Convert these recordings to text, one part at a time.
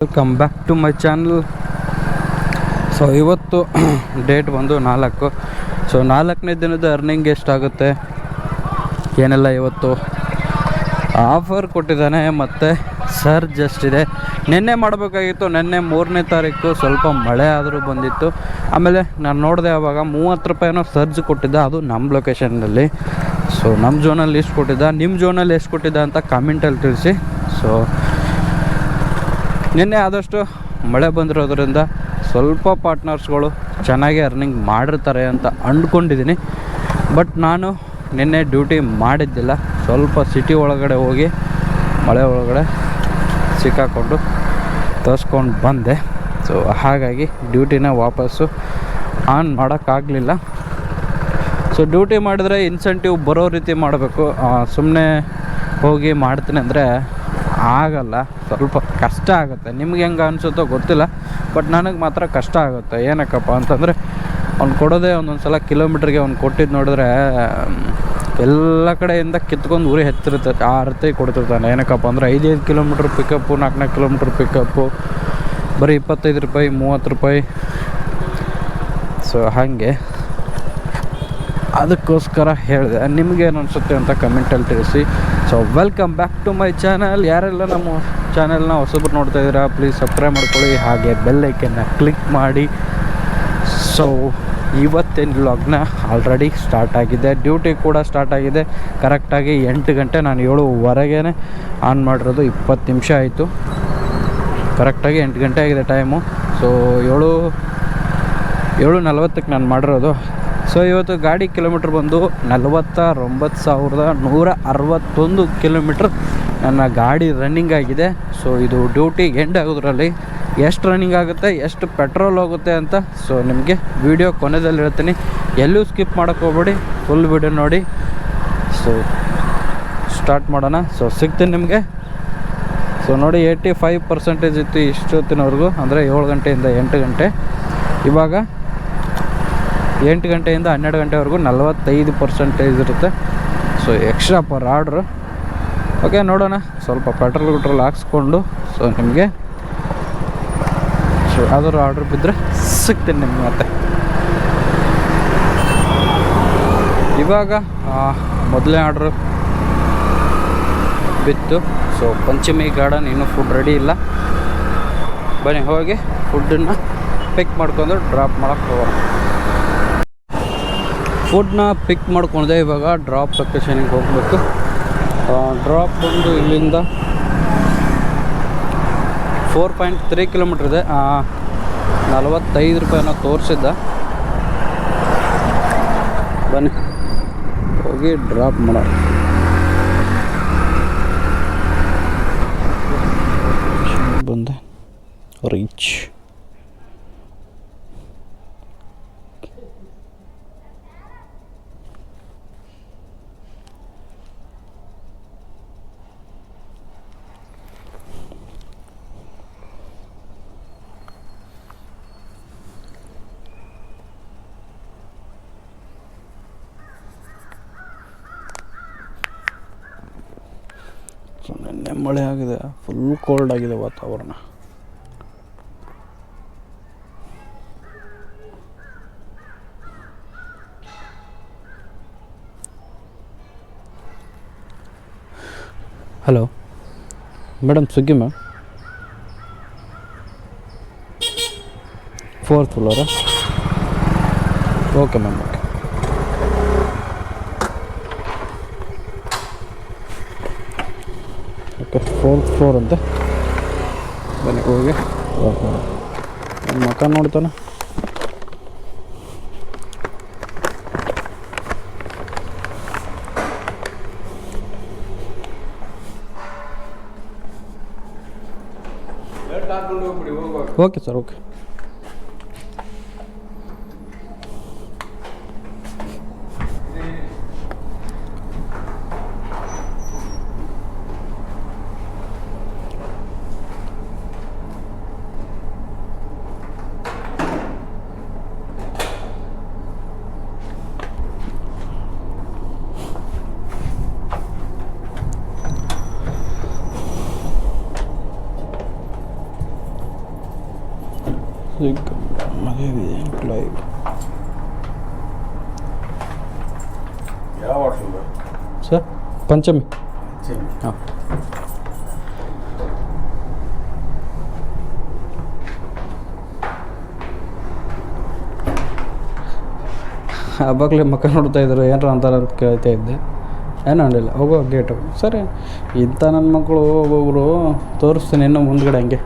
Welcome back to my channel. So ಇವತ್ತು date ಬಂದು 4. So 4ನೇ ದಿನದ ಅರ್ನಿಂಗ್ ಎಷ್ಟಾಗುತ್ತೆ ಏನೆಲ್ಲ ಇವತ್ತು ಆಫರ್ ಕೊಟ್ಟಿದ್ದಾನೆ ಮತ್ತು ಸರ್ಜ್ ಅಷ್ಟಿದೆ. ನಿನ್ನೆ ಮಾಡಬೇಕಾಗಿತ್ತು, ನಿನ್ನೆ 3ನೇ ತಾರೀಕು ಸ್ವಲ್ಪ ಮಳೆ ಆದರೂ ಬಂದಿತ್ತು. ಆಮೇಲೆ ನಾನು ನೋಡಿದೆ ಆವಾಗ 30 ರೂಪಾಯಿನೋ ಸರ್ಜ್ ಕೊಟ್ಟಿದ್ದ, ಅದು ನಮ್ಮ ಲೊಕೇಶನ್ನಲ್ಲಿ. ಸೊ ನಮ್ಮ ಝೋನಲ್ಲಿ ಎಷ್ಟು ಕೊಟ್ಟಿದ್ದ, ನಿಮ್ಮ ಝೋನಲ್ಲಿ ಎಷ್ಟು ಕೊಟ್ಟಿದ್ದ ಅಂತ ಕಾಮೆಂಟಲ್ಲಿ ತಿಳಿಸಿ. ಸೊ ನಿನ್ನೆ ಆದಷ್ಟು ಮಳೆ ಬಂದಿರೋದ್ರಿಂದ ಸ್ವಲ್ಪ ಪಾರ್ಟ್ನರ್ಸ್ಗಳು ಚೆನ್ನಾಗಿ ಅರ್ನಿಂಗ್ ಮಾಡಿರ್ತಾರೆ ಅಂತ ಅಂದ್ಕೊಂಡಿದ್ದೀನಿ. ಬಟ್ ನಾನು ನಿನ್ನೆ ಡ್ಯೂಟಿ ಮಾಡಿದ್ದಿಲ್ಲ, ಸ್ವಲ್ಪ ಸಿಟಿ ಒಳಗಡೆ ಹೋಗಿ ಮಳೆ ಒಳಗಡೆ ಸಿಕ್ಕಾಕೊಂಡು ತೋರಿಸ್ಕೊಂಡು ಬಂದೆ. ಸೊ ಹಾಗಾಗಿ ಡ್ಯೂಟಿನ ವಾಪಸ್ಸು ಆನ್ ಮಾಡೋಕ್ಕಾಗಲಿಲ್ಲ. ಸೊ ಡ್ಯೂಟಿ ಮಾಡಿದರೆ ಇನ್ಸೆಂಟಿವ್ ಬರೋ ರೀತಿ ಮಾಡಬೇಕು. ಸುಮ್ಮನೆ ಹೋಗಿ ಮಾಡ್ತೀನಿ ಅಂದರೆ ಆಗಲ್ಲ, ಸ್ವಲ್ಪ ಕಷ್ಟ ಆಗುತ್ತೆ. ನಿಮ್ಗೆ ಹೆಂಗೆ ಅನಿಸುತ್ತೋ ಗೊತ್ತಿಲ್ಲ, ಬಟ್ ನನಗೆ ಮಾತ್ರ ಕಷ್ಟ ಆಗುತ್ತೆ. ಏನಕ್ಕಪ್ಪ ಅಂತಂದರೆ ಅವ್ನು ಕೊಡೋದೇ ಒಂದೊಂದು ಸಲ ಕಿಲೋಮೀಟ್ರಿಗೆ ಅವ್ನು ಕೊಟ್ಟಿದ್ದು ನೋಡಿದ್ರೆ ಎಲ್ಲ ಕಡೆಯಿಂದ ಕಿತ್ಕೊಂಡು ಊರಿ ಹೆಚ್ಚಿರ್ತೈತೆ, ಆ ರೀತಿ ಕೊಡ್ತಿರ್ತಾನೆ. ಏನಕ್ಕಪ್ಪ ಅಂದರೆ 5 ಕಿಲೋಮೀಟ್ರ್ ಪಿಕಪ್ಪು, 4 ಕಿಲೋಮೀಟ್ರ್ ಪಿಕಪ್ಪು, ಬರೀ 25 ರೂಪಾಯಿ 30 ರೂಪಾಯಿ. ಸೊ ಹಾಗೆ ಅದಕ್ಕೋಸ್ಕರ ಹೇಳಿದೆ. ನಿಮಗೇನು ಅನಿಸುತ್ತೆ ಅಂತ ಕಮೆಂಟಲ್ಲಿ ತಿಳಿಸಿ. So welcome back to my channel. ಯಾರೆಲ್ಲ ನಮ್ಮ ಚಾನಲ್ನ ಹೊಸಬ್ರು ನೋಡ್ತಾ ಇದ್ದೀರಾ, ಪ್ಲೀಸ್ ಸಬ್ಸ್ಕ್ರೈಬ್ ಮಾಡ್ಕೊಳ್ಳಿ, ಹಾಗೆ ಬೆಲ್ ಐಕನ್ನ ಕ್ಲಿಕ್ ಮಾಡಿ. ಸೊ ಇವತ್ತಿನ ವ್ಲಾಗ್ನ ಆಲ್ರೆಡಿ ಸ್ಟಾರ್ಟ್ ಆಗಿದೆ, ಡ್ಯೂಟಿ ಕೂಡ ಸ್ಟಾರ್ಟ್ ಆಗಿದೆ. ಕರೆಕ್ಟಾಗಿ 8 ಗಂಟೆ, ನಾನು 7:15ಗೆ ಆನ್ ಮಾಡಿರೋದು, 20 ನಿಮಿಷ ಆಯಿತು. ಕರೆಕ್ಟಾಗಿ 8 ಗಂಟೆ ಆಗಿದೆ ಟೈಮು. ಸೊ 7:40ಕ್ಕೆ ನಾನು ಮಾಡಿರೋದು. ಸೊ ಇವತ್ತು ಗಾಡಿ ಕಿಲೋಮೀಟ್ರ್ ಬಂದು 49,161 ಕಿಲೋಮೀಟ್ರ್ ನನ್ನ ಗಾಡಿ ರನ್ನಿಂಗ್ ಆಗಿದೆ. ಸೊ ಇದು ಡ್ಯೂಟಿ ಎಂಡ್ ಆಗೋದ್ರಲ್ಲಿ ಎಷ್ಟು ರನ್ನಿಂಗ್ ಆಗುತ್ತೆ, ಎಷ್ಟು ಪೆಟ್ರೋಲ್ ಹೋಗುತ್ತೆ ಅಂತ ಸೊ ನಿಮಗೆ ವಿಡಿಯೋ ಕೊನೆಯಲ್ಲಿ ಹೇಳ್ತೀನಿ. ಎಲ್ಲೂ ಸ್ಕಿಪ್ ಮಾಡೋಕ್ಕೆ ಹೋಗ್ಬೇಡಿ, ಫುಲ್ ವಿಡಿಯೋ ನೋಡಿ. ಸೊ ಸ್ಟಾರ್ಟ್ ಮಾಡೋಣ. ಸೊ ಸಿಗ್ತೀನಿ ನಿಮಗೆ. ಸೊ ನೋಡಿ 85% ಇತ್ತು ಇಷ್ಟೊತ್ತಿನವರೆಗೂ, ಅಂದರೆ 7 ಗಂಟೆಯಿಂದ 8 ಗಂಟೆ. ಇವಾಗ 8 ಗಂಟೆಯಿಂದ 12 ಗಂಟೆವರೆಗೂ 45% ಇರುತ್ತೆ. So extra per order. Okay, ನೋಡೋಣ. ಸ್ವಲ್ಪ ಪೆಟ್ರೋಲ್ ಹಾಕ್ಸ್ಕೊಂಡು ಸೊ ನಿಮಗೆ ಸೊ ಯಾವ್ದಾದ್ರು ಆರ್ಡ್ರ್ ಬಿದ್ದರೆ ಸಿಗ್ತೀನಿ ನಿಮ್ಗೆ ಮತ್ತೆ. ಇವಾಗ ಮೊದಲನೇ ಆರ್ಡ್ರು ಬಿತ್ತು. ಸೊ ಪಂಚಮಿ ಗಾರ್ಡನ್ ಇನ್ನೂ ಫುಡ್ ರೆಡಿ ಇಲ್ಲ. ಬನ್ನಿ ಹೋಗಿ ಫುಡ್ಡನ್ನು ಪಿಕ್ ಮಾಡ್ಕೊಂಡು ಡ್ರಾಪ್ ಮಾಡೋಕ್ಕೆ ಹೋಗೋಣ. ಫುಡ್ನ ಪಿಕ್ ಮಾಡ್ಕೊಂಡೆ. ಇವಾಗ ಡ್ರಾಪ್ ಲೊಕೇಶನಿಗೆ ಹೋಗಬೇಕು. ಡ್ರಾಪ್ ಬಂದು ಇಲ್ಲಿಂದ 4.3 ಕಿಲೋಮೀಟ್ರ್ ಇದೆ. 45 ರೂಪಾಯಿನ ತೋರಿಸಿದ್ದ. ಬನ್ನಿ ಹೋಗಿ ಡ್ರಾಪ್ ಮಾಡೋ. ಬಂದೆ ರೀಚ್. ಸೊ ನಿನ್ನೆ ಮಳೆ ಆಗಿದೆ, ಫುಲ್ ಕೋಲ್ಡ್ ಆಗಿದೆ ವಾತಾವರಣ. Hello madam, Swiggy ma'am. 4th ಫ್ಲೋರಾ? Okay ma'am, okay. Okay, 4th floor ಅಂತೆ. ಬನ್ನಿ ಹೋಗಿ ನನ್ನ ಮಕ್ಕ ನೋಡ್ತಾನೆ. Okay sir, okay. ಲೈವ್ ಯಾವ ಹೋಟೆಲ್ ಸರ್? ಪಂಚಮಿ. ಹಾಂ. ಆವಾಗಲೇ ಮಕ್ಕ ನೋಡ್ತಾ ಇದ್ರು, ಏನಾರ ಅಂತಾರ ಅಂತ ಕೇಳ್ತಾ ಇದ್ದೆ. ಏನೋ ಅಂದಿಲ್ಲ, ಹೋಗೋ ಗೇಟು. ಸರಿ, ಇಂಥ ನನ್ನ ಮಕ್ಕಳು ಒಬ್ಬೊಬ್ಬರು ತೋರಿಸ್ತೀನಿ ಇನ್ನೂ ಮುಂದ್ಗಡೆ ಹಂಗೆ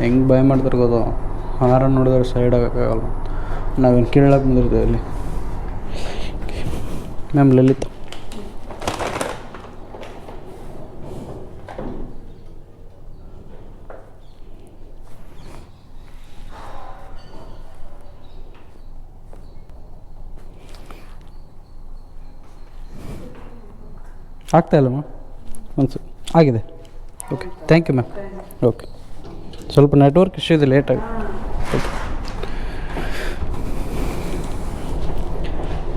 ಹೆಂಗೆ ಭಯ ಮಾಡ್ತಾರೆ ಗೊತ್ತು. ಹಾರನ್ನು ನೋಡಿದ್ರೆ ಸೈಡ್ ಆಗೋಕ್ಕಾಗಲ್ಲ. ನಾವೇನು ಕೀಳಕ್ಕೆ ಬಂದಿರ್ತೀವಿ ಇಲ್ಲಿ. ಮ್ಯಾಮ್ ಲಲಿತ್. ಆಗ್ತಾಯಿಲ್ಲ ಮ್ಯಾಮ್? ಒಂದು ಆಗಿದೆ. Okay, thank you ma'am. Okay, ಸ್ವಲ್ಪ ನೆಟ್ವರ್ಕ್ ಇಶ್ಯೂ ಇದೆ, ಲೇಟಾಗಿ.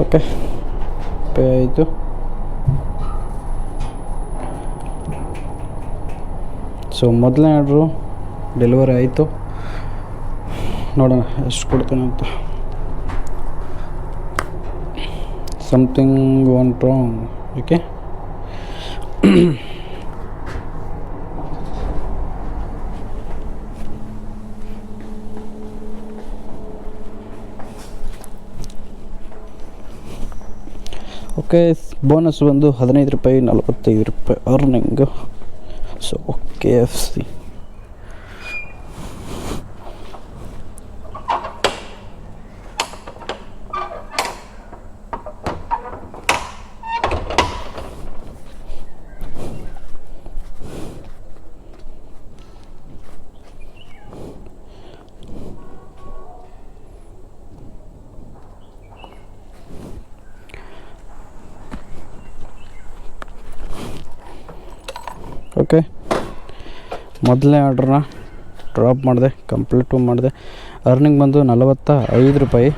ಓಕೆ, ಪೇ ಆಯಿತು. ಸೊ ಮೊದಲನೇ ಆರ್ಡ್ರು ಡೆಲಿವರಿ ಆಯಿತು. ನೋಡೋಣ ಎಷ್ಟು ಕೊಡ್ತೇನೆ ಅಂತ. Something want wrong. Okay, okay. Bonus ಬಂದು 15 ರೂಪಾಯಿ, 45 ರೂಪಾಯಿ ಅರ್ನಿಂಗು. So KFC. ಓಕೆ, ಮೊದಲನೇ ಆರ್ಡ್ರನ್ನ ಡ್ರಾಪ್ ಮಾಡಿದೆ, ಕಂಪ್ಲೀಟು ಮಾಡಿದೆ. ಅರ್ನಿಂಗ್ ಬಂದು 45 ರೂಪಾಯಿ.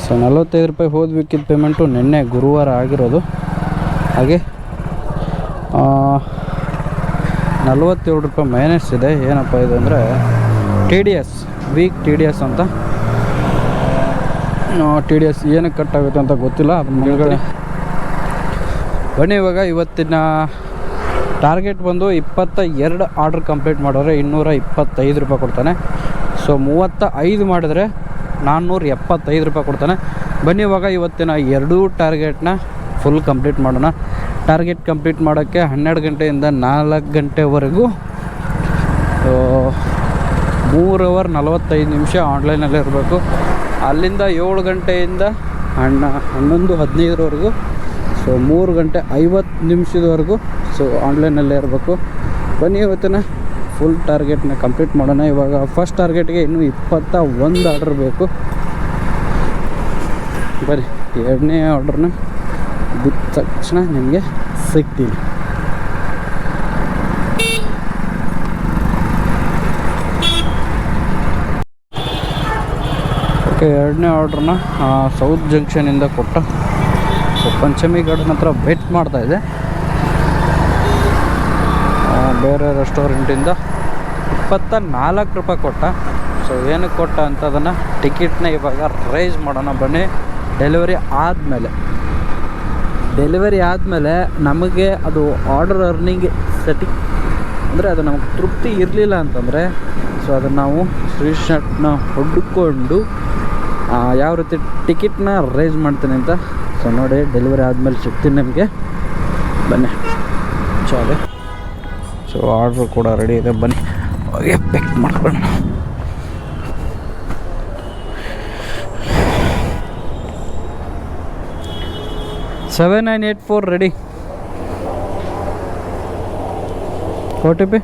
ಸೊ 45 ರೂಪಾಯಿ ಹೋದ್ಬೇಕಿದ್ದ ಪೇಮೆಂಟು ನಿನ್ನೆ ಗುರುವಾರ ಆಗಿರೋದು. ಹಾಗೆ 47 ರೂಪಾಯಿ ಮೈನಸ್ ಇದೆ. ಏನಪ್ಪ ಇದು ಅಂದರೆ TDS, ವೀಕ್ TDS ಅಂತ. TDS ಏನಕ್ಕೆ ಕಟ್ ಆಗುತ್ತೆ ಅಂತ ಗೊತ್ತಿಲ್ಲ. ಅದ್ರ ಮೇಲ್ಗಡೆ ಬನ್ನಿ. ಇವಾಗ ಇವತ್ತಿನ ಟಾರ್ಗೆಟ್ ಬಂದು 22 ಆರ್ಡ್ರ್ ಕಂಪ್ಲೀಟ್ ಮಾಡಿದ್ರೆ 225 ರೂಪಾಯಿ ಕೊಡ್ತಾನೆ. ಸೊ 35 ಮಾಡಿದ್ರೆ 475 ರೂಪಾಯಿ ಕೊಡ್ತಾನೆ. ಬನ್ನಿ ಇವಾಗ ಇವತ್ತಿನ 2 ಟಾರ್ಗೆಟ್ನ ಫುಲ್ ಕಂಪ್ಲೀಟ್ ಮಾಡೋಣ. ಟಾರ್ಗೆಟ್ ಕಂಪ್ಲೀಟ್ ಮಾಡೋಕ್ಕೆ 12 ಗಂಟೆಯಿಂದ 4 ಗಂಟೆವರೆಗೂ 3 ಅವರ್ 45 ನಿಮಿಷ ಆನ್ಲೈನಲ್ಲೇ ಇರಬೇಕು. ಅಲ್ಲಿಂದ 7 ಗಂಟೆಯಿಂದ 11:15ವರೆಗೂ, ಸೊ 3 ಗಂಟೆ 50 ನಿಮಿಷದವರೆಗೂ ಸೊ ಆನ್ಲೈನಲ್ಲೇ ಇರಬೇಕು. ಬನ್ನಿ ಇವತ್ತಿನ ಫುಲ್ ಟಾರ್ಗೆಟ್ನ ಕಂಪ್ಲೀಟ್ ಮಾಡೋಣ. ಇವಾಗ ಫಸ್ಟ್ ಟಾರ್ಗೆಟ್ಗೆ ಇನ್ನೂ 21 ಆರ್ಡ್ರ್ ಬೇಕು. ಬನ್ನಿ, 2ನೇ ಆರ್ಡ್ರನ್ನ ಬಿದ್ದ ತಕ್ಷಣ ನಿಮಗೆ ಸಿಗ್ತೀನಿ. ಓಕೆ, 2ನೇ ಆರ್ಡ್ರನ್ನ ಸೌತ್ ಜಂಕ್ಷನಿಂದ ಕೊಟ್ಟ. ಸೊ ಪಂಚಮಿ ಗಾರ್ಡನ್ ಹತ್ರ ವೇಟ್ ಮಾಡ್ತಾಯಿದ್ದೆ. ಬೇರೆ ರೆಸ್ಟೋರೆಂಟಿಂದ 24 ರೂಪಾಯಿ ಕೊಟ್ಟ. ಸೊ ಏನಕ್ಕೆ ಕೊಟ್ಟ ಅಂತದನ್ನು ಟಿಕೆಟ್ನ ಇವಾಗ ರೈಸ್ ಮಾಡೋಣ. ಬನ್ನಿ, ಡೆಲಿವರಿ ಆದಮೇಲೆ ನಮಗೆ ಅದು ಆರ್ಡರ್ ಅರ್ನಿಂಗ್ ಸೆಟ್ಟಿಂಗ್ ಅಂದರೆ ಅದು ನಮಗೆ ತೃಪ್ತಿ ಇರಲಿಲ್ಲ ಅಂತಂದರೆ ಸೊ ಅದನ್ನು ನಾವು ಸ್ಕ್ರೀನ್ಶಾಟ್ನ ಹುಡುಕೊಂಡು ಯಾವ ರೀತಿ ಟಿಕೆಟ್ನ ರೈಸ್ ಮಾಡ್ತೀನಿ ಅಂತ. ಸೊ ನೋಡಿ, ಡೆಲಿವರಿ ಆದಮೇಲೆ ಸಿಗ್ತೀನಿ ನಿಮಗೆ. ಬನ್ನಿ, ಚಾಲೆ. ಸೊ ಆರ್ಡ್ರ್ ಕೂಡ ರೆಡಿ ಇದೆ. ಬನ್ನಿ ಹೋಗಿ ಪಿಕ್ ಮಾಡ್ಕೊಳ್ಳೋಣ. $7984 ರೆಡಿ. OTP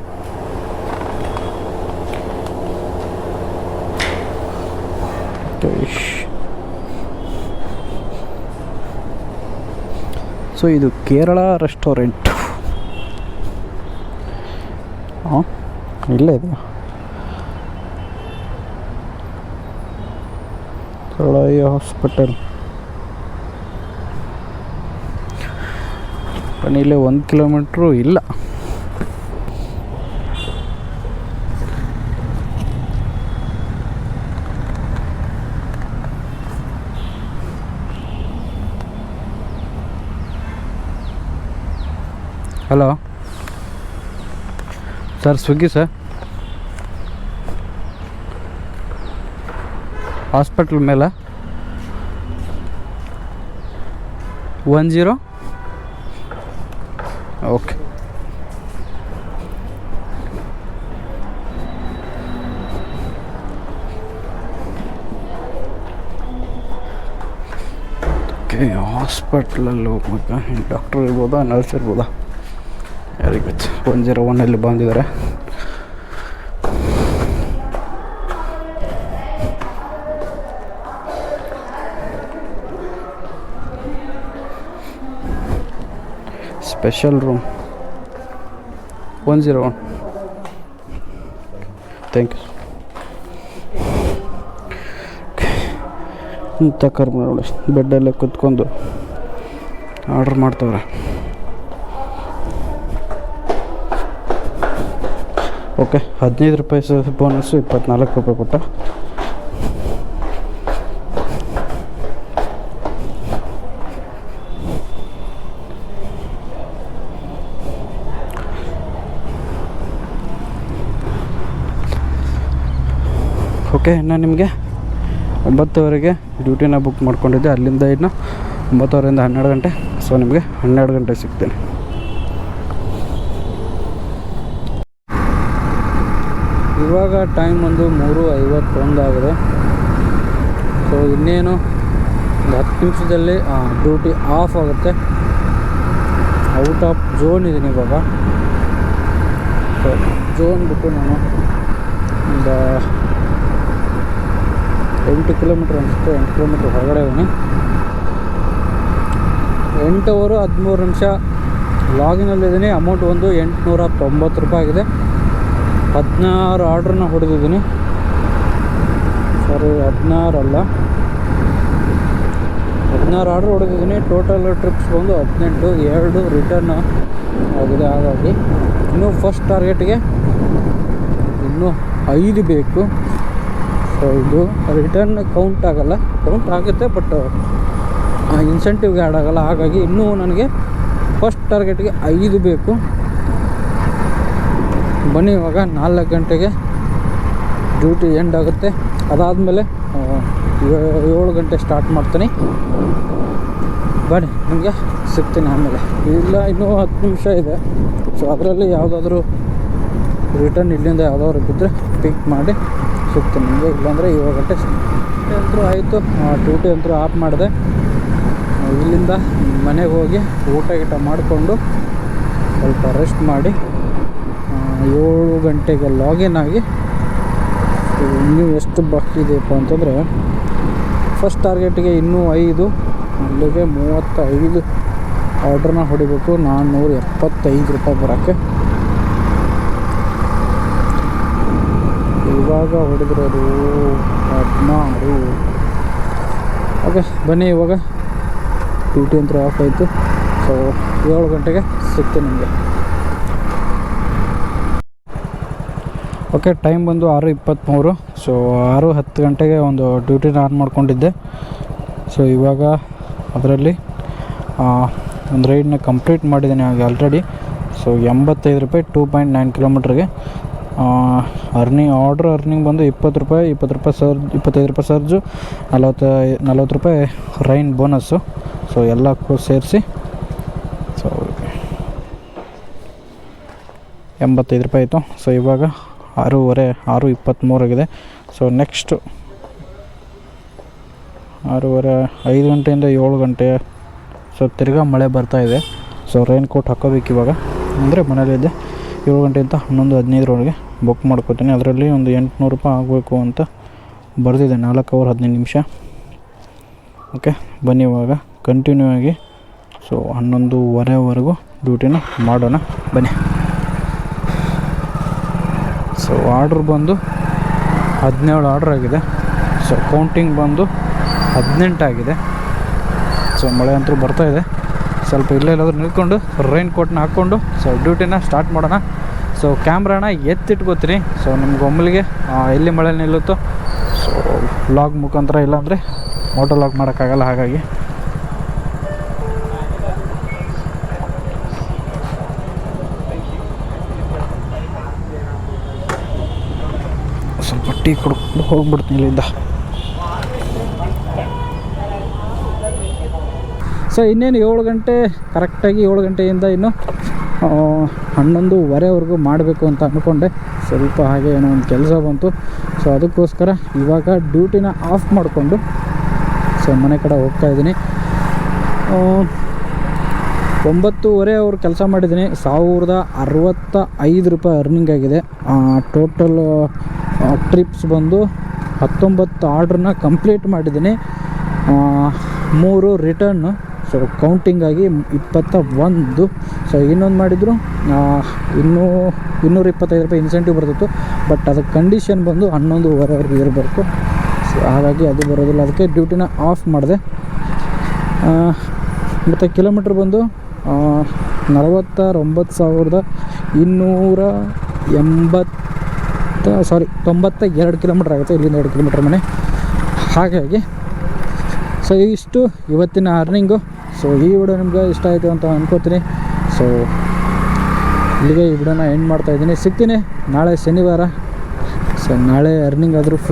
ಸೊ ಇದು ಕೇರಳ ರೆಸ್ಟೋರೆಂಟ್. ಇಲ್ಲೇ ಇದೆ ಕೇರಳ ಹಾಸ್ಪಿಟಲ್. ಬನ್ನಿ, ಇಲ್ಲೇ 1 ಕಿಲೋಮೀಟ್ರು ಇಲ್ಲ. Hello sir, Swiggy sir. Hospital ಮೇಲೆ 10. ಓಕೆ. ಓಕೆ, ಹಾಸ್ಪಿಟ್ಲಲ್ಲಿ ಹೋಗ್ಬೇಕಾ? ಡಾಕ್ಟ್ರ್ ಇರ್ಬೋದಾ, ನರ್ಸ್ ಇರ್ಬೋದಾ, ಯಾರಿಗೆ ಗೊತ್ತು. 101 ಬಂದಿದ್ದಾರೆ. Special room 101. Thank you. ಇಂಥ ಕರ್ಮ ನೋಡಿ, ಬೆಡ್ಡಲ್ಲೇ ಕುತ್ಕೊಂಡು ಆರ್ಡ್ರ್ ಮಾಡ್ತವ್ರೆ. ಓಕೆ, 15 ರೂಪಾಯಿ ಬೋನಸ್ಸು, 24 ರೂಪಾಯಿ ಕೊಟ್ಟ. ಓಕೆ, ನಾನು ನಿಮಗೆ 9 ಡ್ಯೂಟಿನ ಬುಕ್ ಮಾಡ್ಕೊಂಡಿದ್ದೆ. ಅಲ್ಲಿಂದ ಇನ್ನು 9 12 ಗಂಟೆ. ಸೊ ನಿಮಗೆ 12 ಗಂಟೆ ಸಿಗ್ತೀನಿ. ಇವಾಗ ಟೈಮ್ ಒಂದು 3:51 ಆಗಿದೆ. ಸೊ ಇನ್ನೇನು ಒಂದು 10 ನಿಮಿಷದಲ್ಲಿ ಡ್ಯೂಟಿ ಆಫ್ ಆಗುತ್ತೆ. ಔಟ್ ಆಫ್ ಝೋನ್ ಇದ್ದೀನಿ ಇವಾಗ. ಸೊ ಝೋನ್ ಬಿಟ್ಟು ನಾನು ಒಂದು 8 ಕಿಲೋಮೀಟ್ರ್ ಅನಿಸುತ್ತೆ, 8 ಕಿಲೋಮೀಟ್ರ್ ಹೊರಗಡೆ ಇದ್ದೀನಿ. 8:13 ಲಾಗಿನಲ್ಲಿದ್ದೀನಿ. ಅಮೌಂಟ್ ಒಂದು 890 ರೂಪಾಯಿ ಆಗಿದೆ. 16 ಆರ್ಡ್ರನ್ನ ಹೊಡೆದಿದ್ದೀನಿ. ಸಾರಿ, 16 ಅಲ್ಲ, 16 ಆರ್ಡ್ರ್ ಹೊಡೆದಿದ್ದೀನಿ. ಟೋಟಲ್ ಟ್ರಿಪ್ಸ್ ಬಂದು 18, 2 ರಿಟರ್ನ್ ಆಗಿದೆ. ಹಾಗಾಗಿ ಇನ್ನೂ ಫಸ್ಟ್ ಟಾರ್ಗೆಟ್ಗೆ ಇನ್ನೂ 5 ಬೇಕು. ಸೊ ಇದು ರಿಟರ್ನ್ ಕೌಂಟ್ ಆಗೋಲ್ಲ, ಕೌಂಟ್ ಆಗುತ್ತೆ ಬಟ್ ಇನ್ಸೆಂಟಿವ್ಗೆ ಆ್ಯಡ್ ಆಗೋಲ್ಲ. ಹಾಗಾಗಿ ಇನ್ನೂ ನನಗೆ ಫಸ್ಟ್ ಟಾರ್ಗೆಟ್ಗೆ 5 ಬೇಕು. ಬನ್ನಿ, ಇವಾಗ 4 ಗಂಟೆಗೆ ಡ್ಯೂಟಿ ಎಂಡ್ ಆಗುತ್ತೆ. ಅದಾದಮೇಲೆ 7 ಗಂಟೆ ಸ್ಟಾರ್ಟ್ ಮಾಡ್ತೀನಿ. ಬನ್ನಿ, ನಿಮಗೆ ಸಿಗ್ತೀನಿ ಆಮೇಲೆ. ಇಲ್ಲ, ಇನ್ನೂ 10 ನಿಮಿಷ ಇದೆ. ಸೊ ಅದರಲ್ಲಿ ಯಾವುದಾದ್ರೂ ರಿಟರ್ನ್ ಇಲ್ಲಿಂದ ಯಾವುದಾದ್ರು ಬಿದ್ದರೆ ಪಿಕ್ ಮಾಡಿ ಸಿಗ್ತೀನಿ ನಿಮಗೆ. ಇಲ್ಲಾಂದರೆ 7 ಗಂಟೆ ಅಂತೂ ಆಯಿತು. ಡ್ಯೂಟಿ ಅಂತೂ ಆಫ್ ಮಾಡಿದೆ. ಇಲ್ಲಿಂದ ಮನೆಗೆ ಹೋಗಿ ಊಟ ಮಾಡಿಕೊಂಡು ಸ್ವಲ್ಪ ರೆಸ್ಟ್ ಮಾಡಿ 7 ಗಂಟೆಗೆ ಲಾಗಿನ್ ಆಗಿ ಇನ್ನೂ ಎಷ್ಟು ಬಾಕಿ ಇದೆಯಪ್ಪ ಅಂತಂದರೆ, ಫಸ್ಟ್ ಟಾರ್ಗೆಟಿಗೆ ಇನ್ನೂ 5, ಅಲ್ಲಿಗೆ 35 ಆರ್ಡ್ರನ್ನ ಹೊಡಿಬೇಕು. 475 ರೂಪಾಯಿ ಬರೋಕ್ಕೆ. ಇವಾಗ ಹೊಡೆದಿರೋದು 16. ಓಕೆ, ಬನ್ನಿ, ಇವಾಗ ಡ್ಯೂಟಿ ಅಂತೂ ಆಫ್ ಆಯಿತು. ಸೊ 7 ಗಂಟೆಗೆ ಸಿಗ್ತೀನಿ ನಿಮಗೆ. ಓಕೆ, ಟೈಮ್ ಬಂದು 6:23. ಸೊ 6:10 ಗಂಟೆಗೆ ಒಂದು ಡ್ಯೂಟಿನ ಆನ್ ಮಾಡ್ಕೊಂಡಿದ್ದೆ. ಸೊ ಇವಾಗ ಅದರಲ್ಲಿ ಒಂದು ರೈಡ್ನ ಕಂಪ್ಲೀಟ್ ಮಾಡಿದ್ದೀನಿ ಆಲ್ರೆಡಿ. ಸೊ 85 ರೂಪಾಯಿ 2.9 ಕಿಲೋಮೀಟ್ರಿಗೆ. ಅರ್ನಿಂಗ್ ಬಂದು 20 ರೂಪಾಯಿ, 20 ರೂಪಾಯಿ ಸರ್ಜ್, 25 ರೂಪಾಯಿ ಸರ್ಜು, 40 ರೂಪಾಯಿ ರೈನ್ ಬೋನಸ್ಸು. ಸೊ ಎಲ್ಲಕ್ಕೂ ಸೇರಿಸಿ ಸೊ 85 ರೂಪಾಯಿ ಆಯಿತು. ಸೊ ಇವಾಗ 6:23 ಆಗಿದೆ. ಸೊ ನೆಕ್ಸ್ಟು 6:30, 5 ಗಂಟೆಯಿಂದ 7 ಗಂಟೆ. ಸೊ ತಿರ್ಗಾ ಮಳೆ ಬರ್ತಾಯಿದೆ. ಸೊ ರೈನ್ ಕೋಟ್ ಹಾಕೋಬೇಕು ಇವಾಗ. ಅಂದರೆ ಮನೇಲಿದ್ದೆ 7 ಗಂಟೆಯಿಂದ 11:15 ಬುಕ್ ಮಾಡ್ಕೋತೀನಿ. ಅದರಲ್ಲಿ ಒಂದು 800 ರೂಪಾಯಿ ಆಗಬೇಕು ಅಂತ ಬರೆದಿದೆ. 4 ಅವರ್ 15 ನಿಮಿಷ. ಓಕೆ, ಬನ್ನಿ ಇವಾಗ ಕಂಟಿನ್ಯೂ ಆಗಿ ಸೊ 11:15ವರೆಗೂ ಡ್ಯೂಟಿನ ಮಾಡೋಣ. ಬನ್ನಿ. ಸೊ ಆರ್ಡ್ರ್ ಬಂದು 17 ಆರ್ಡ್ರ್ ಆಗಿದೆ. ಸೊ ಕೌಂಟಿಂಗ್ ಬಂದು 18 ಆಗಿದೆ. ಸೊ ಮಳೆ ಅಂತೂ ಬರ್ತಾಯಿದೆ. ಸ್ವಲ್ಪ ಇಲ್ಲೆಲ್ಲಾದರೂ ನಿಲ್ಕೊಂಡು ರೈನ್ ಕೋಟ್ನ ಹಾಕ್ಕೊಂಡು ಸೊ ಡ್ಯೂಟಿನ ಸ್ಟಾರ್ಟ್ ಮಾಡೋಣ. ಸೊ ಕ್ಯಾಮ್ರಾನ ಎತ್ತಿಟ್ಕೋತೀನಿ. ಸೊ ನಿಮ್ಗೆ ಒಮ್ಮಲಿಗೆ ಎಲ್ಲಿ ಮಳೆ ನಿಲ್ಲುತ್ತೋ ಸೊ ವ್ಲಾಗ್ ಮುಖಾಂತರ, ಇಲ್ಲಾಂದರೆ ಮೋಟೋ ವ್ಲಾಗ್ ಮಾಡೋಕ್ಕಾಗಲ್ಲ. ಹಾಗಾಗಿ ಸ್ವಲ್ಪ ಟೀ ಕುಡ್ಕೊಂಡು ಹೋಗ್ಬಿಡ್ತೀನಿ ಇಲ್ಲಿಂದ. ಸೊ ಇನ್ನೇನು 7 ಗಂಟೆ ಕರೆಕ್ಟಾಗಿ 7 ಗಂಟೆಯಿಂದ ಇನ್ನು 11:15ವರೆಗೂ ಮಾಡಬೇಕು ಅಂತ ಅಂದ್ಕೊಂಡೆ. ಸ್ವಲ್ಪ ಹಾಗೆ ಏನೋ ಒಂದು ಕೆಲಸ ಬಂತು. ಸೊ ಅದಕ್ಕೋಸ್ಕರ ಇವಾಗ ಡ್ಯೂಟಿನ ಆಫ್ ಮಾಡಿಕೊಂಡು ಸೊ ಮನೆ ಕಡೆ ಹೋಗ್ತಾಯಿದ್ದೀನಿ. 9:30 ಅವ್ರು ಕೆಲಸ ಮಾಡಿದ್ದೀನಿ. 1065 ರೂಪಾಯಿ ಅರ್ನಿಂಗ್ ಆಗಿದೆ. ಟೋಟಲ್ ಟ್ರಿಪ್ಸ್ ಬಂದು 19 ಆರ್ಡ್ರನ್ನ ಕಂಪ್ಲೀಟ್ ಮಾಡಿದ್ದೀನಿ. 3 ರಿಟರ್ನು. ಸೊ ಕೌಂಟಿಂಗ್ ಆಗಿ 21. ಸೊ ಇನ್ನೊಂದು ಮಾಡಿದ್ರು 225 ರೂಪಾಯಿ ಇನ್ಸೆಂಟಿವ್ ಬರ್ತಿತ್ತು. ಬಟ್ ಅದಕ್ಕೆ ಕಂಡೀಷನ್ ಬಂದು 11:15ವರೆಗೆ ಇರಬೇಕು. ಸೊ ಹಾಗಾಗಿ ಅದು ಬರೋದಿಲ್ಲ, ಅದಕ್ಕೆ ಡ್ಯೂಟಿನ ಆಫ್ ಮಾಡಿದೆ. ಮತ್ತು ಕಿಲೋಮೀಟ್ರ್ ಬಂದು 92 ಕಿಲೋಮೀಟ್ರ್ ಆಗುತ್ತೆ. ಇಲ್ಲಿಂದ 2 ಕಿಲೋಮೀಟ್ರ್ ಮನೆ. ಹಾಗಾಗಿ ಸೊ ಇಷ್ಟು ಇವತ್ತಿನ ಅರ್ನಿಂಗು. ಸೊ ಈ ವಿಡಿಯೋ ನಿಮ್ಗೆ ಇಷ್ಟ ಆಯಿತು ಅಂತ ಅನ್ಕೋತೀನಿ. ಸೊ ಇಲ್ಲಿಗೆ ಈ ವಿಡಿಯೋನ ಎಂಡ್ ಮಾಡ್ತಾಯಿದ್ದೀನಿ. ಸಿಗ್ತೀನಿ ನಾಳೆ ಶನಿವಾರ. ಸೊ ನಾಳೆ ಅರ್ನಿಂಗ್ ಆದರೂ